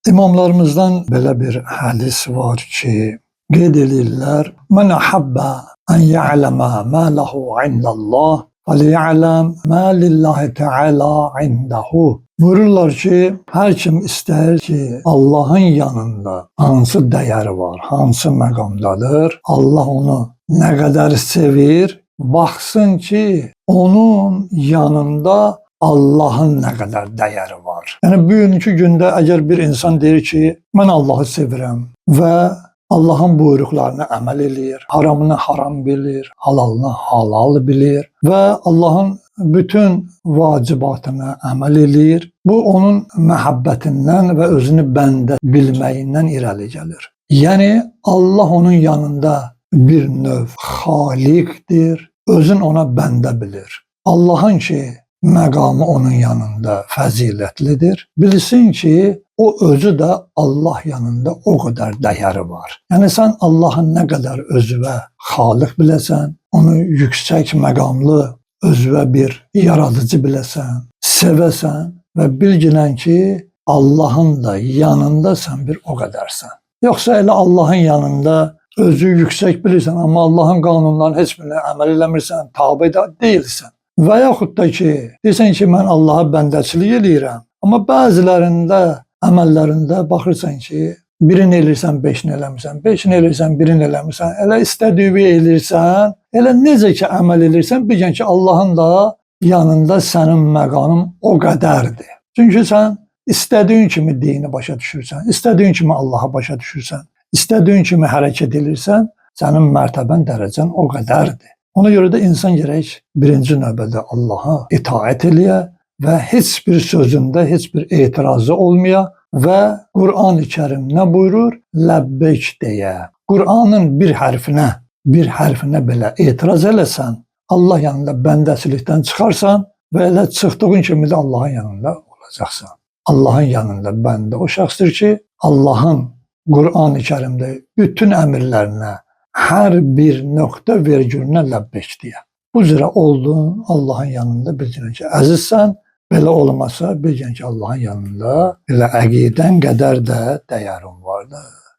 İmamlarımızdan belə bir hədis var ki, qeyd edirlər: "Mən ahabba an ya'lama ma lahu indallah, fəliya'lam ma lillahi teala indahu." Buyururlar ki, hər kim istər ki, Allahın yanında hansı dəyəri var, hansı məqamdadır, Allah onu nə qədər sevir, baxsın ki, onun yanında Allahın nə qədər dəyəri var. Yəni bugünkü gündə əgər bir insan deyir ki, mən Allahı sevirəm və Allahın buyruqlarına əməl eləyir, haramını haram bilir, halalını halal bilir və Allahın bütün vacibatına əməl eləyir, bu onun məhəbbətindən və özünü bəndə bilməyindən irəli gəlir. Yəni Allah onun yanında bir növ xaliqdir, özün ona bəndə bilir. Allahın ki, məqamı onun yanında fəzilətlidir. Bilsin ki, o özü də Allah yanında o qədər dəyəri var. Yəni sən Allahın nə qədər özünə xaliq biləsən, onu yüksək məqamlı özünə bir yaradıcı biləsən, sevəsən və bilginən ki, Allahın da yanında sən bir o qədərsən. Yoxsa elə Allahın yanında özü yüksək bilirsən, amma Allahın qanunlarının heç birinə əməl eləmirsən, tabe deyilsən. Və yaxud da ki, deyirsən ki, mən Allaha bəndəçilik eləyirəm, amma bəzilərində, əməllərində baxırsan ki, birini eləyirsən, beşini eləmirsən, beşini eləyirsən, birini eləmirsən, elə istədiyi eləyirsən, elə necə ki, əməl eləyirsən, bilgən ki, Allahın da yanında sənin məqamın o qədərdir. Çünki sən istədiyin kimi dini başa düşürsən, istədiyin kimi Allaha başa düşürsən, istədiyin kimi hərəkət edirsən, sənin mərtəbən, dərəcən o qədərdir. Ona görə də insan gərək birinci növbədə Allaha itaət eləyə və heç bir sözündə heç bir etirazı olmaya və Qur'an-ı Kərim nə buyurur? Ləbbeyk deyə. Qur'anın bir hərfinə belə etiraz eləsən, Allah yanında bəndəçilikdən çıxarsan və elə çıxdığın kimi də Allahın yanında olacaqsan. Allahın yanında bəndə o şəxsdir ki, Allahın Qur'an-ı Kərimdə bütün əmrlərinə hər bir nöqtə vergülünə ləbbeyk deyə. Bu cürə oldun, Allahın yanında bilgən ki, əzizsən, belə olmasa bilgən ki, Allahın yanında elə əqidən qədər də dəyərin vardır.